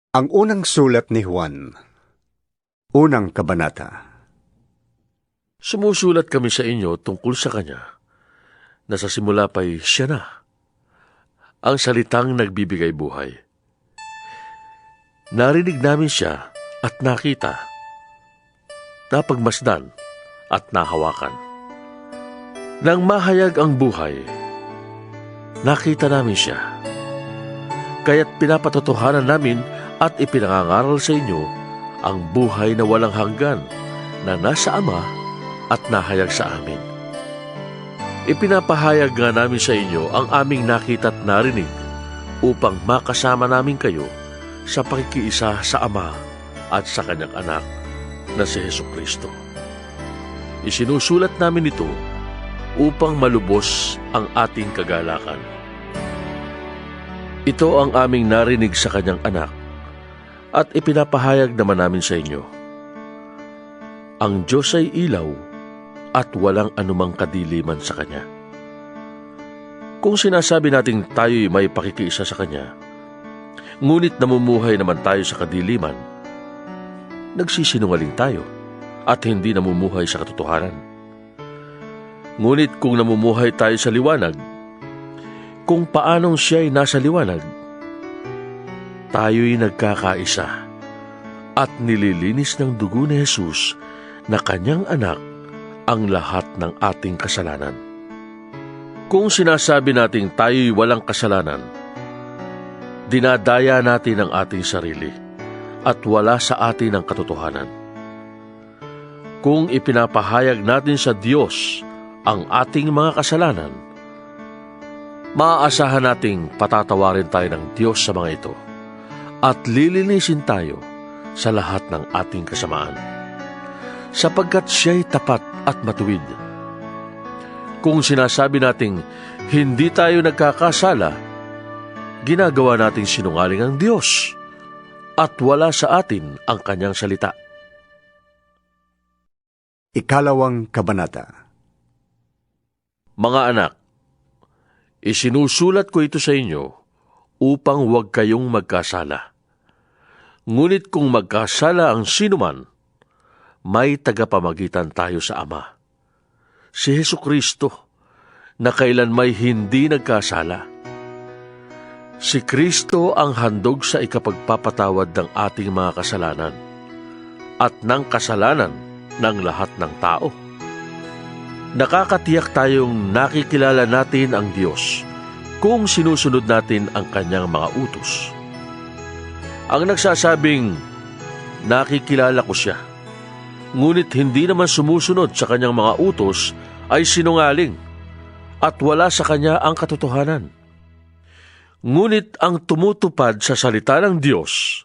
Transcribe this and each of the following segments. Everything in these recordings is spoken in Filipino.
Ang unang sulat ni Juan, unang kabanata. Sumusulat kami sa inyo tungkol sa Kanya, na sa simula pa'y Siya na, ang salitang nagbibigay buhay. Narinig namin Siya at nakita, napagmasdan at nahawakan. Nang mahayag ang buhay, nakita namin Siya, kaya't pinapatotohanan namin at ipinangangaral sa inyo ang buhay na walang hanggan na nasa Ama at nahayag sa amin. Ipinapahayag nga namin sa inyo ang aming nakita at narinig upang makasama namin kayo sa pakikiisa sa Ama at sa Kanyang Anak na si Hesukristo. Isinusulat namin ito upang malubos ang ating kagalakan. Ito ang aming narinig sa Kanyang Anak at ipinapahayag naman namin sa inyo. Ang Diyos ay ilaw at walang anumang kadiliman sa Kanya. Kung sinasabi nating tayo'y may pakikiisa sa Kanya, ngunit namumuhay naman tayo sa kadiliman, nagsisinungaling tayo at hindi namumuhay sa katotohanan. Ngunit kung namumuhay tayo sa liwanag, kung paanong Siya'y nasa liwanag, tayo'y nagkakaisa at nililinis ng dugo ni Jesus na Kanyang Anak ang lahat ng ating kasalanan. Kung sinasabi nating tayo'y walang kasalanan, dinadaya natin ang ating sarili at wala sa atin ang katotohanan. Kung ipinapahayag natin sa Diyos ang ating mga kasalanan, maaasahan nating patatawarin tayo ng Diyos sa mga ito at lilinisin tayo sa lahat ng ating kasamaan, sapagkat Siya'y tapat at matuwid. Kung sinasabi nating hindi tayo nagkakasala, ginagawa nating sinungaling ang Diyos at wala sa atin ang Kanyang salita. Ikalawang kabanata. Mga anak, isinusulat ko ito sa inyo upang huwag kayong magkasala. Ngunit kung magkasala ang sinuman, may tagapamagitan tayo sa Ama, si Hesukristo, na kailan may hindi nagkasala. Si Kristo ang handog sa ikapagpapatawad ng ating mga kasalanan at ng kasalanan ng lahat ng tao. Nakakatiyak tayong nakikilala natin ang Diyos kung sinusunod natin ang Kanyang mga utos. Ang nagsasabing, nakikilala ko Siya, ngunit hindi naman sumusunod sa Kanyang mga utos ay sinungaling at wala sa Kanya ang katotohanan. Ngunit ang tumutupad sa salita ng Diyos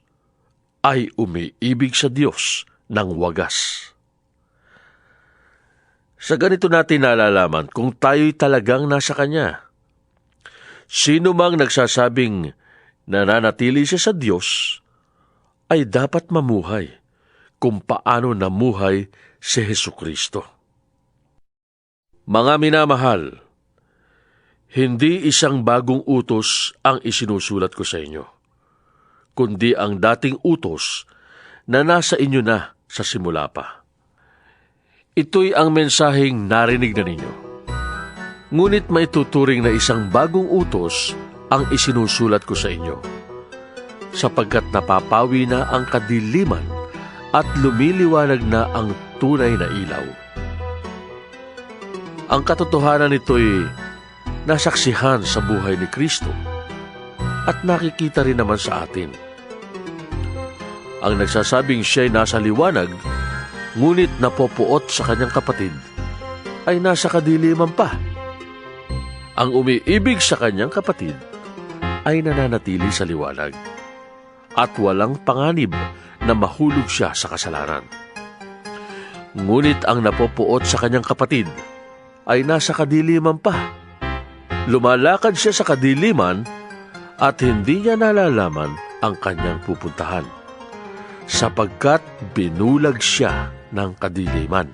ay umiibig sa Diyos ng wagas. Sa ganito natin nalalaman kung tayo'y talagang nasa Kanya. Sino mang nagsasabing nananatili siya sa Diyos ay dapat mamuhay kung paano namuhay si Hesukristo. Mga minamahal, hindi isang bagong utos ang isinusulat ko sa inyo, kundi ang dating utos na nasa inyo na sa simula pa. Ito'y ang mensaheng narinig na ninyo. Ngunit maituturing na isang bagong utos ang isinusulat ko sa inyo, sapagkat napapawi na ang kadiliman at lumiliwanag na ang tunay na ilaw. Ang katotohanan nito'y nasaksihan sa buhay ni Kristo at nakikita rin naman sa atin. Ang nagsasabing Siya'y nasa liwanag, ngunit napopuot sa kanyang kapatid, ay nasa kadiliman pa. Ang umiibig sa kanyang kapatid ay nananatili sa liwanag at walang panganib na mahulog siya sa kasalanan. Ngunit ang napopuot sa kanyang kapatid ay nasa kadiliman pa. Lumalakad siya sa kadiliman at hindi niya nalalaman ang kanyang pupuntahan, sapagkat binulag siya ng kadiliman.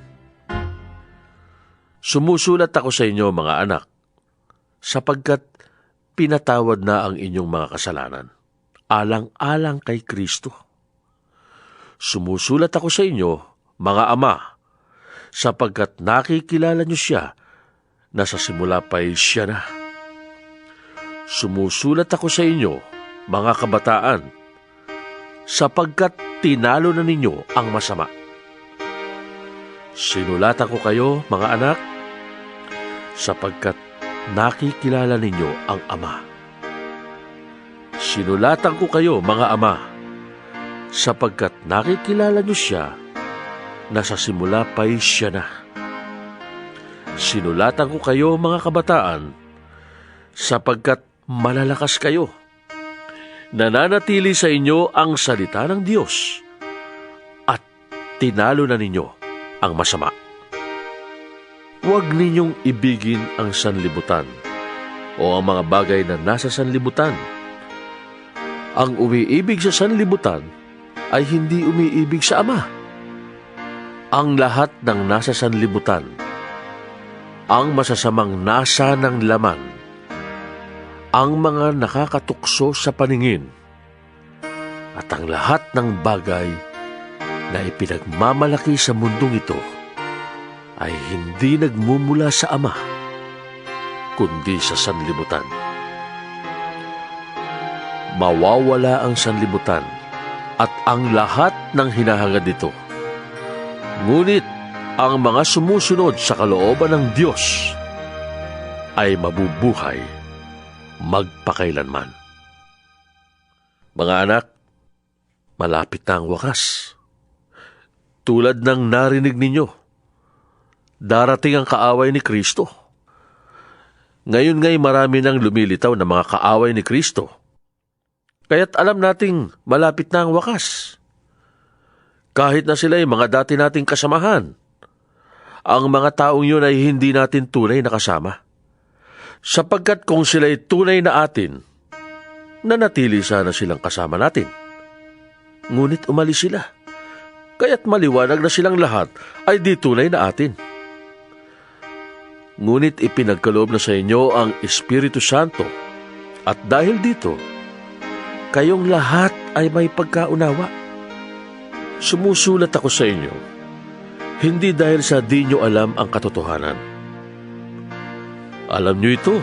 Sumusulat ako sa inyo, mga anak, sapagkat pinatawad na ang inyong mga kasalanan alang-alang kay Kristo. Sumusulat ako sa inyo, mga ama, sapagkat nakikilala niyo siya na sa simula pa'y siya na. Sumusulat ako sa inyo, mga kabataan, sapagkat tinalo na ninyo ang masama. Sinulatan ko kayo, mga anak, sapagkat nakikilala ninyo ang Ama. Sinulatan ko kayo, mga ama, sapagkat nakikilala niyo siya na sa simula pa'y siya na. Sinulatan ko kayo, mga kabataan, sapagkat malalakas kayo. Nananatili sa inyo ang salita ng Diyos at tinalo na ninyo ang masama. Huwag ninyong ibigin ang sanlibutan o ang mga bagay na nasa sanlibutan. Ang umiibig sa sanlibutan ay hindi umiibig sa Ama. Ang lahat ng nasa sanlibutan, ang masasamang nasa ng laman, ang mga nakakatukso sa paningin, at ang lahat ng bagay na ipinagmamalaki sa mundong ito ay hindi nagmumula sa Ama, kundi sa sanlibutan. Mawawala ang sanlibutan at ang lahat ng hinahangad nito. Ngunit ang mga sumusunod sa kalooban ng Diyos ay mabubuhay magpakailanman. Mga anak, malapit na ang wakas. Tulad ng narinig ninyo, darating ang kaaway ni Kristo. Ngayon nga'y marami nang lumilitaw na mga kaaway ni Kristo. Kaya't alam nating malapit na ang wakas. Kahit na sila'y mga dati nating kasamahan, ang mga taong yun ay hindi natin tunay na kasama. Sapagkat kung sila'y tunay na atin, nanatili sana silang kasama natin. Ngunit umalis sila, kaya't maliwanag na silang lahat ay di tunay na atin. Ngunit ipinagkaloob na sa inyo ang Espiritu Santo, at dahil dito, kayong lahat ay may pagkaunawa. Sumusulat ako sa inyo, hindi dahil sa di nyo alam ang katotohanan. Alam nyo ito,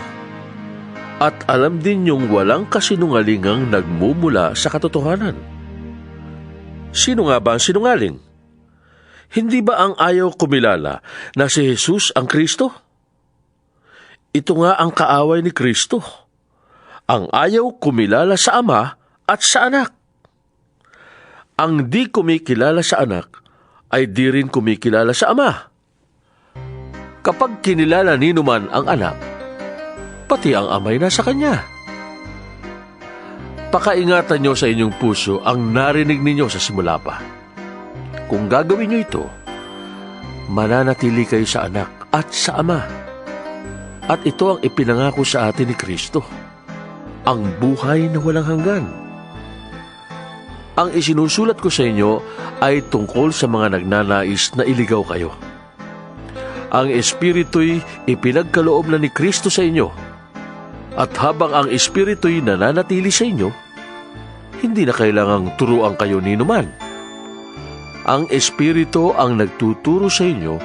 at alam din nyong walang kasinungalingang nagmumula sa katotohanan. Sino nga ba ang sinungaling? Hindi ba ang ayaw kumilala na si Jesus ang Kristo? Ito nga ang kaaway ni Kristo, ang ayaw kumilala sa Ama at sa Anak. Ang di kumikilala sa Anak ay di rin kumikilala sa Ama. Kapag kinilala ninuman ang Anak, pati ang Ama'y nasa Kanya. Pakaingatan nyo sa inyong puso ang narinig ninyo sa simula pa. Kung gagawin nyo ito, mananatili kayo sa Anak at sa Ama. At ito ang ipinangako sa atin ni Kristo, ang buhay na walang hanggan. Ang isinusulat ko sa inyo ay tungkol sa mga nagnanais na iligaw kayo. Ang Espiritu'y ipinagkaloob na ni Kristo sa inyo, at habang ang Espiritu'y nananatili sa inyo, hindi na kailangang turuan kayo ninuman. Ang Espiritu ang nagtuturo sa inyo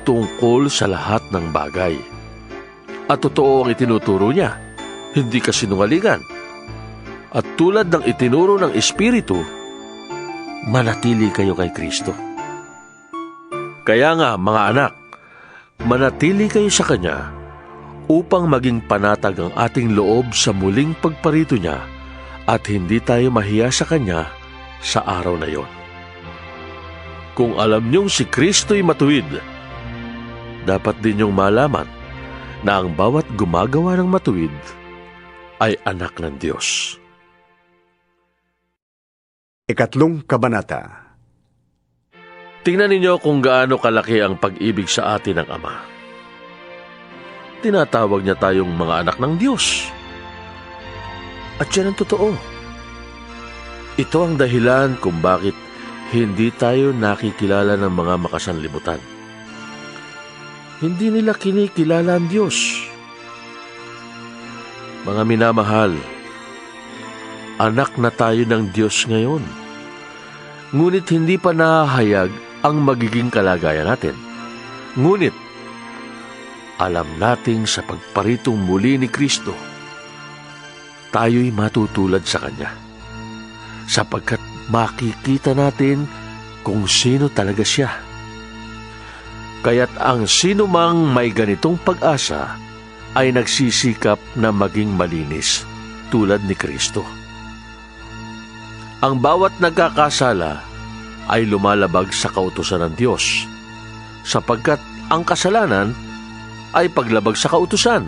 tungkol sa lahat ng bagay. At totoo ang itinuturo niya, hindi kasinungalingan. At tulad ng itinuro ng Espiritu, manatili kayo kay Kristo. Kaya nga, mga anak, manatili kayo sa Kanya upang maging panatag ang ating loob sa muling pagparito niya at hindi tayo mahiya sa Kanya sa araw na yon. Kung alam niyong si Kristo'y matuwid, dapat din niyong malaman na ang bawat gumagawa ng matuwid ay anak ng Diyos. Ikatlong Kabanata. Tingnan ninyo kung gaano kalaki ang pag-ibig sa atin ng Ama. Tinatawag niya tayong mga anak ng Diyos. At yan ang totoo. Ito ang dahilan kung bakit hindi tayo nakikilala ng mga makasanlibutan. Hindi nila kinikilala ang Diyos. Mga minamahal, anak na tayo ng Diyos ngayon. Ngunit hindi pa nahahayag ang magiging kalagayan natin. Ngunit, alam nating sa pagparitong muli ni Kristo, tayo'y matutulad sa Kanya, sapagkat makikita natin kung sino talaga siya. Kaya't ang sino mang may ganitong pag-asa ay nagsisikap na maging malinis tulad ni Kristo. Ang bawat nagkakasala ay lumalabag sa kautusan ng Diyos, sapagkat ang kasalanan ay paglabag sa kautusan.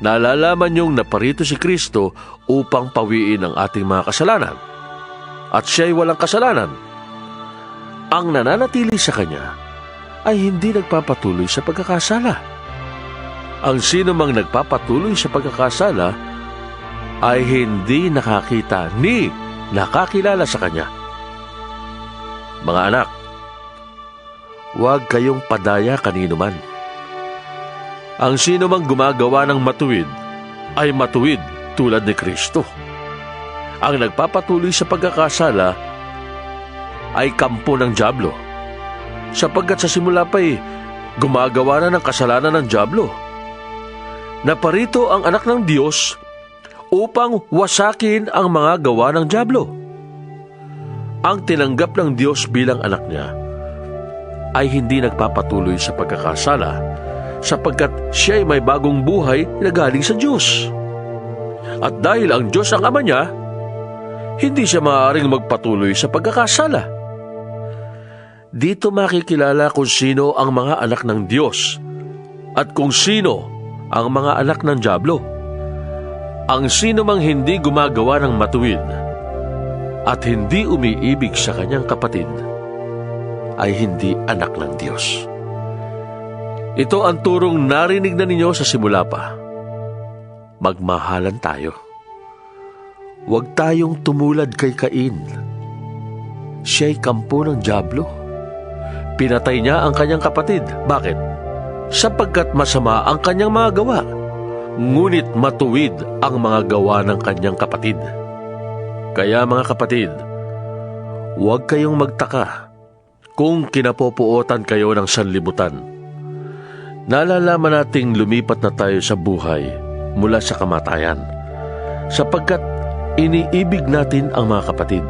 Nalalaman niyong naparito si Kristo upang pawiin ang ating mga kasalanan, at siya'y walang kasalanan. Ang nananatili sa Kanya ay hindi nagpapatuloy sa pagkakasala. Ang sino mang nagpapatuloy sa pagkakasala ay hindi nakakita ni nakakilala sa Kanya. Mga anak, huwag kayong padaya kanino man. Ang sino mang gumagawa ng matuwid ay matuwid tulad ni Kristo. Ang nagpapatuloy sa pagkakasala ay kampo ng dyablo, sapagkat sa simula pa'y gumagawa na ng kasalanan ng dyablo. Naparito ang anak ng Diyos upang wasakin ang mga gawa ng dyablo. Ang tinanggap ng Diyos bilang anak niya ay hindi nagpapatuloy sa pagkakasala, sapagkat siya ay may bagong buhay na galing sa Diyos. At dahil ang Diyos ang ama niya, hindi siya maaaring magpatuloy sa pagkakasala. Dito makikilala kung sino ang mga anak ng Diyos at kung sino ang mga anak ng dyablo. Ang sino mang hindi gumagawa ng matuwid at hindi umiibig sa kanyang kapatid ay hindi anak ng Diyos. Ito ang turong narinig na ninyo sa simula pa. Magmahalan tayo. Huwag tayong tumulad kay Cain. Siya'y kampo ng dyablo. Pinatay niya ang kanyang kapatid. Bakit? Sapagkat masama ang kanyang mga gawa, ngunit matuwid ang mga gawa ng kanyang kapatid. Kaya mga kapatid, huwag kayong magtaka kung kinapopuotan kayo ng sanlibutan. Nalalaman nating lumipat na tayo sa buhay mula sa kamatayan, sapagkat iniibig natin ang mga kapatid.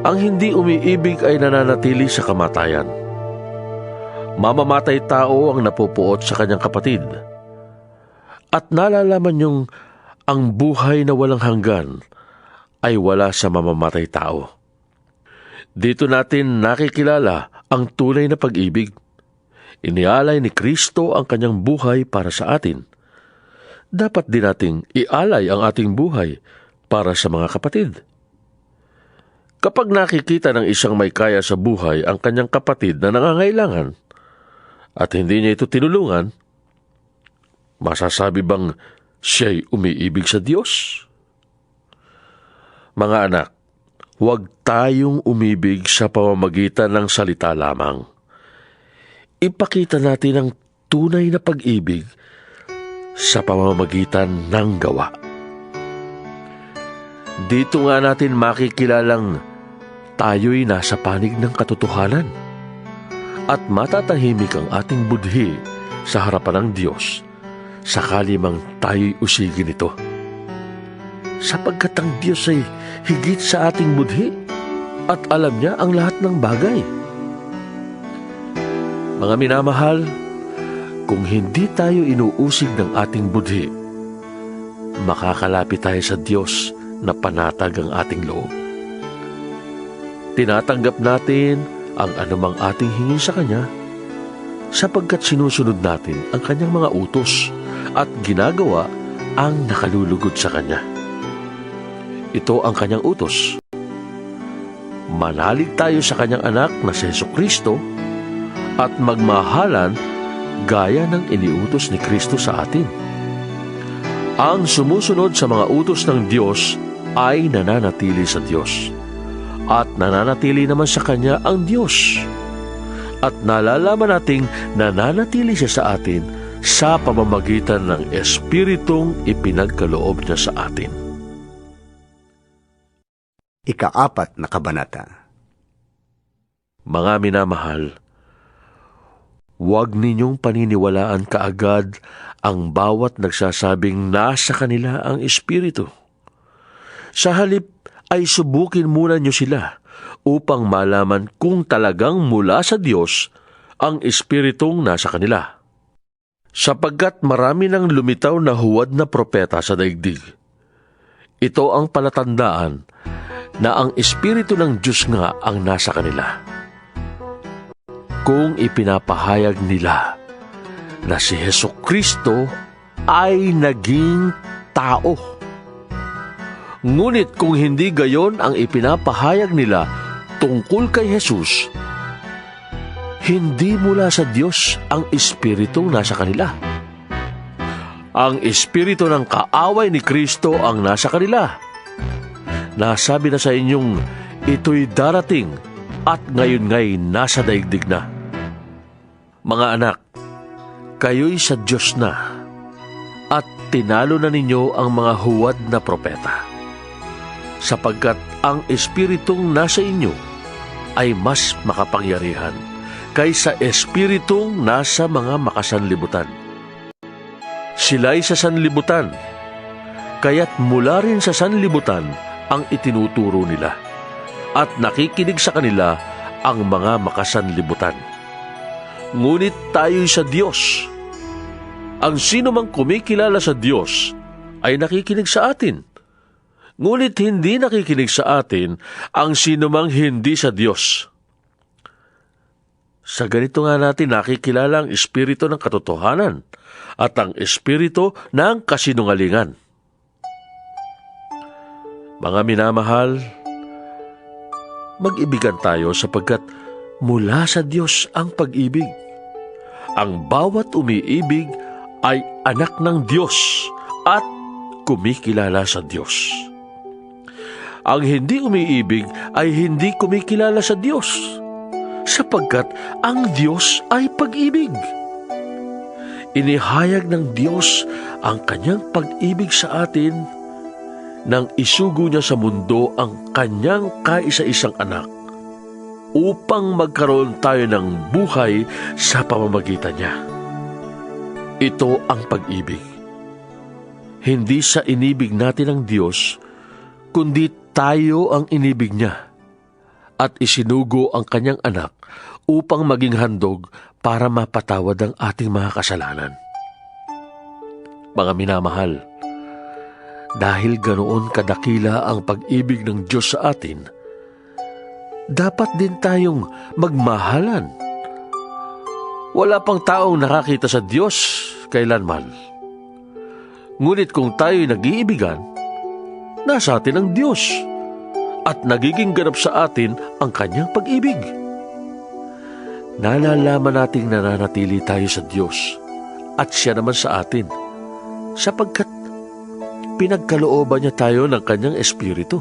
Ang hindi umiibig ay nananatili sa kamatayan. Mamamatay tao ang napupuot sa kanyang kapatid. At nalalaman niyong ang buhay na walang hanggan ay wala sa mamamatay tao. Dito natin nakikilala ang tunay na pag-ibig. Inialay ni Kristo ang kanyang buhay para sa atin. Dapat din nating ialay ang ating buhay para sa mga kapatid. Kapag nakikita ng isang may kaya sa buhay ang kanyang kapatid na nangangailangan at hindi niya ito tinulungan, masasabi bang siya'y umiibig sa Diyos? Mga anak, huwag tayong umibig sa pamamagitan ng salita lamang. Ipakita natin ang tunay na pag-ibig sa pamamagitan ng gawa. Dito nga natin makikilalang tayo'y nasa panig ng katotohanan at matatahimik ang ating budhi sa harapan ng Diyos sakali mang tayo'y usigin ito. Sapagkat ang Diyos ay higit sa ating budhi at alam niya ang lahat ng bagay. Mga minamahal, kung hindi tayo inuusig ng ating budhi, makakalapit tayo sa Diyos na panatag ang ating loob. Tinatanggap natin ang anumang ating hingi sa Kanya, sapagkat sinusunod natin ang Kanyang mga utos at ginagawa ang nakalulugod sa Kanya. Ito ang Kanyang utos. Manalig tayo sa Kanyang anak na si Jesucristo at magmahalan gaya ng iniutos ni Kristo sa atin. Ang sumusunod sa mga utos ng Diyos ay nananatili sa Diyos, at nananatili naman sa Kanya ang Diyos. At nalalaman nating nananatili siya sa atin sa pamamagitan ng Espiritong ipinagkaloob niya sa atin. Ika-4 na kabanata. Mga minamahal, huwag ninyong paniniwalaan kaagad ang bawat nagsasabing nasa kanila ang Espiritu. Sa halip ay subukin muna nyo sila upang malaman kung talagang mula sa Diyos ang Espiritong nasa kanila. Sapagkat marami nang lumitaw na huwad na propeta sa daigdig. Ito ang palatandaan na ang Espiritu ng Diyos nga ang nasa kanila. Kung ipinapahayag nila na si Hesukristo ay naging tao. Ngunit kung hindi gayon ang ipinapahayag nila tungkol kay Jesus, hindi mula sa Diyos ang Espiritong nasa kanila. Ang Espiritu ng kaaway ni Kristo ang nasa kanila. Nasabi na sa inyong ito'y darating at ngayon nga'y nasa daigdig na. Mga anak, kayo'y sa Diyos na at tinalo na ninyo ang mga huwad na propeta. Sapagkat ang Espiritong nasa inyo ay mas makapangyarihan kaysa Espiritong nasa mga makasanlibutan. Sila'y sa sanlibutan, kaya't mula rin sa sanlibutan ang itinuturo nila, at nakikinig sa kanila ang mga makasanlibutan. Ngunit tayo'y sa Diyos. Ang sino mang kumikilala sa Diyos ay nakikinig sa atin. Ngunit hindi nakikinig sa atin ang sino mang hindi sa Diyos. Sa ganito nga natin nakikilala ang Espiritu ng katotohanan at ang Espiritu ng kasinungalingan. Mga minamahal, mag-ibigan tayo sapagkat mula sa Diyos ang pag-ibig. Ang bawat umiibig ay anak ng Diyos at kumikilala sa Diyos. Ang hindi umiibig ay hindi kumikilala sa Diyos, sapagkat ang Diyos ay pag-ibig. Inihayag ng Diyos ang kanyang pag-ibig sa atin nang isugo niya sa mundo ang kanyang kaisa-isang anak upang magkaroon tayo ng buhay sa pamamagitan niya. Ito ang pag-ibig. Hindi sa inibig natin ang Diyos, kundi tayo ang inibig niya at isinugo ang kanyang anak upang maging handog para mapatawad ang ating mga kasalanan. Mga minamahal, dahil ganoon kadakila ang pag-ibig ng Diyos sa atin, dapat din tayong magmahalan. Wala pang taong nakakita sa Diyos kailanman. Ngunit kung tayo'y nag-iibigan, nasa atin ang Diyos at nagiging ganap sa atin ang kanyang pag-ibig. Nalalaman nating nananatili tayo sa Diyos at siya naman sa atin, sapagkat pinagkalooban niya tayo ng kanyang Espiritu.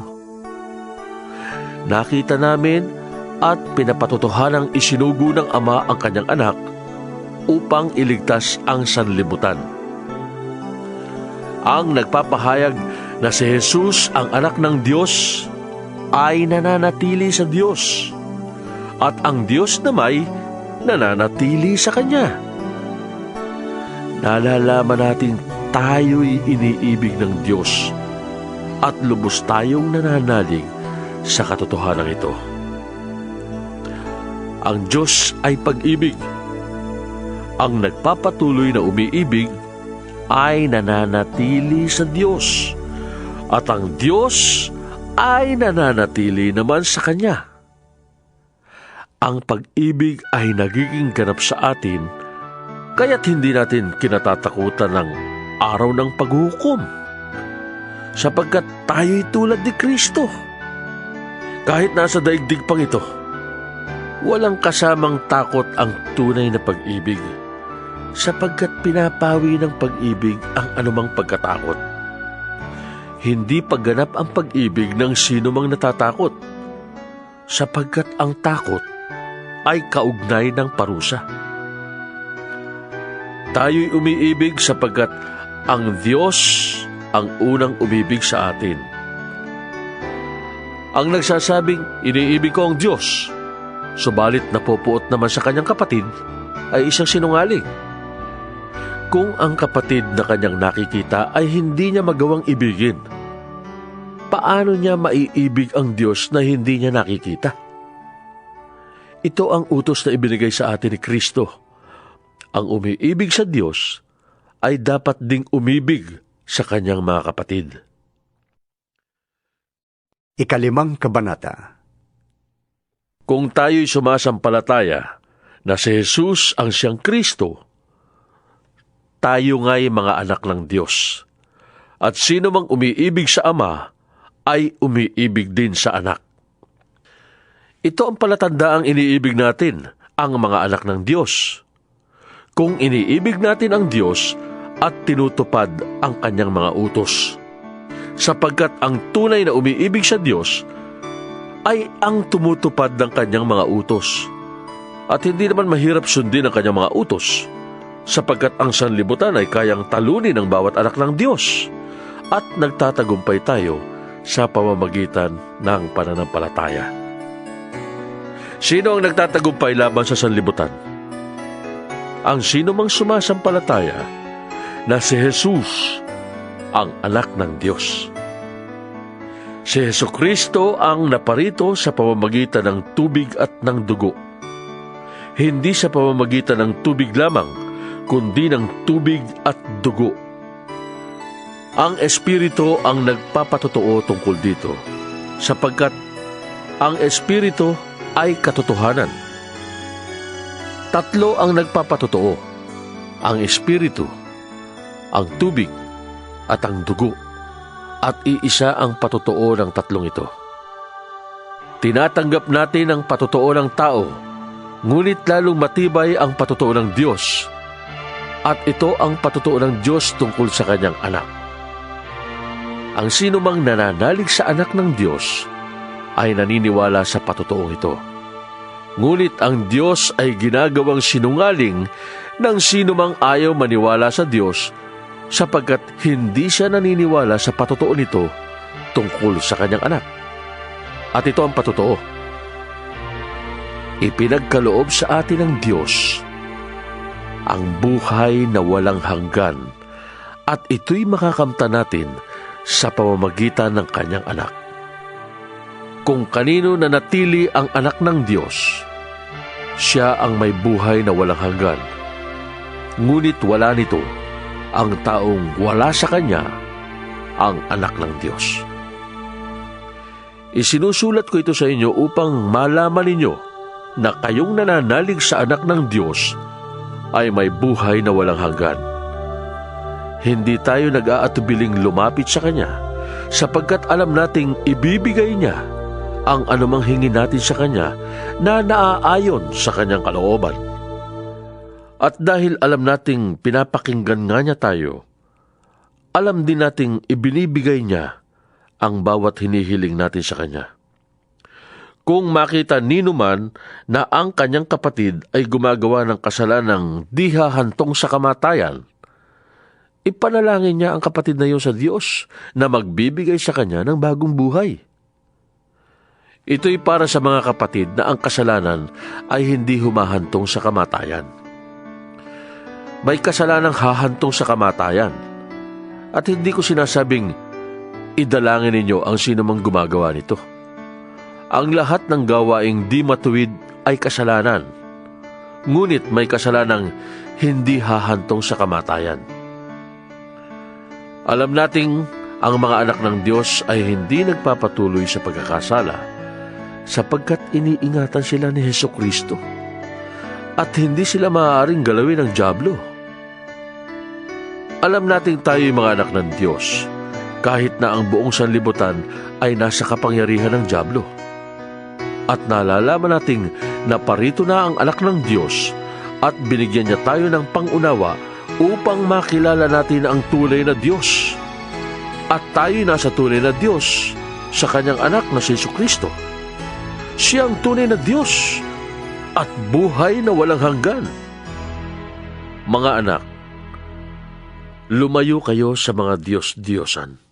Nakita namin at pinapatotohanang isinugo ng Ama ang kanyang anak upang iligtas ang sanlibutan. Ang nagpapahayag na si Jesus ang anak ng Diyos ay nananatili sa Diyos at ang Diyos namay nananatili sa Kanya. Nalalaman natin tayo'y iniibig ng Diyos at lubos tayong nananalig sa katotohanan ito. Ang Diyos ay pag-ibig. Ang nagpapatuloy na umiibig ay nananatili sa Diyos at ang Diyos ay nananatili naman sa Kanya. Ang pag-ibig ay nagiging ganap sa atin kaya't hindi natin kinatatakutan ng araw ng paghukom, sapagkat tayo'y tulad ni Kristo. Kahit nasa daigdig pang ito, walang kasamang takot ang tunay na pag-ibig, sapagkat pinapawi ng pag-ibig ang anumang pagkatakot. Hindi pagganap ang pag-ibig ng sino mang natatakot, sapagkat ang takot ay kaugnay ng parusa. Tayo'y umiibig sapagkat ang Diyos ang unang umibig sa atin. Ang nagsasabing, iniibig ko ang Diyos, subalit napupuot naman sa kanyang kapatid, ay isang sinungaling. Kung ang kapatid na kanyang nakikita ay hindi niya magawang ibigin, paano niya maiibig ang Diyos na hindi niya nakikita? Ito ang utos na ibinigay sa atin ni Kristo. Ang umiibig sa Diyos ay dapat ding umibig sa kanyang mga kapatid. Ikalimang kabanata. Kung tayo'y sumasampalataya na si Jesus ang siyang Kristo, tayo nga'y mga anak ng Diyos. At sino mang umiibig sa Ama ay umiibig din sa anak. Ito ang palatandaang iniibig natin, ang mga anak ng Diyos. Kung iniibig natin ang Diyos at tinutupad ang kanyang mga utos. Sapagkat ang tunay na umiibig sa Diyos ay ang tumutupad ng kanyang mga utos. At hindi naman mahirap sundin ang kanyang mga utos, sapagkat ang sanlibutan ay kayang talunin ng bawat anak ng Diyos at nagtatagumpay tayo sa pamamagitan ng pananampalataya. Sino ang nagtatagumpay laban sa sanlibutan? Ang sino mang sumasampalataya na si Jesus ang anak ng Diyos. Si Jesucristo ang naparito sa pamamagitan ng tubig at ng dugo. Hindi sa pamamagitan ng tubig lamang, kundi ng tubig at dugo. Ang Espiritu ang nagpapatotoo tungkol dito, sapagkat ang Espiritu ay katotohanan. Tatlo ang nagpapatotoo: ang Espiritu, ang tubig, at ang dugo, at iisa ang patotoo ng tatlong ito. Tinatanggap natin ang patotoo ng tao, ngunit lalong matibay ang patotoo ng Diyos, at ito ang patotoo ng Diyos tungkol sa kanyang anak. Ang sino mang nananalig sa anak ng Diyos ay naniniwala sa patotoo ito. Ngunit ang Diyos ay ginagawang sinungaling ng sino mang ayaw maniwala sa Diyos, sapagkat hindi siya naniniwala sa patotoo nito tungkol sa kanyang anak. At ito ang patotoo: ipinagkaloob sa atin ng Diyos ang buhay na walang hanggan, at ito'y makakamtan natin sa pamamagitan ng kanyang anak. Kung kanino nanatili ang anak ng Diyos, siya ang may buhay na walang hanggan. Ngunit wala nito ang taong wala sa kanya, ang anak ng Diyos. Isinusulat ko ito sa inyo upang malaman ninyo na kayong nananalig sa anak ng Diyos ay may buhay na walang hanggan. Hindi tayo nag-aatubiling lumapit sa Kanya, sapagkat alam nating ibibigay Niya ang anumang hingin natin sa Kanya na naaayon sa Kanyang kalooban. At dahil alam nating pinapakinggan nga Niya tayo, alam din nating ibinibigay Niya ang bawat hinihiling natin sa Kanya. Kung makita nino man na ang kanyang kapatid ay gumagawa ng kasalanang di hahantong sa kamatayan, ipanalangin niya ang kapatid na iyon sa Diyos na magbibigay sa kanya ng bagong buhay. Ito'y para sa mga kapatid na ang kasalanan ay hindi humahantong sa kamatayan. May kasalanang hahantong sa kamatayan, at hindi ko sinasabing idalangin ninyo ang sinumang gumagawa nito. Ang lahat ng gawaing di matuwid ay kasalanan, ngunit may kasalanang hindi hahantong sa kamatayan. Alam nating ang mga anak ng Diyos ay hindi nagpapatuloy sa pagkakasala, sapagkat iniingatan sila ni Jesucristo, at hindi sila maaaring galawin ng dyablo. Alam nating tayo'y mga anak ng Diyos, kahit na ang buong sanlibutan ay nasa kapangyarihan ng dyablo. At nalalaman nating naparito na ang anak ng Diyos at binigyan niya tayo ng pangunawa upang makilala natin ang tunay na Diyos. At tayo'y nasa tunay na Diyos sa kanyang anak na si Jesucristo. Siya ang tunay na Diyos at buhay na walang hanggan. Mga anak, Lumayo kayo sa mga Diyos-Diyosan.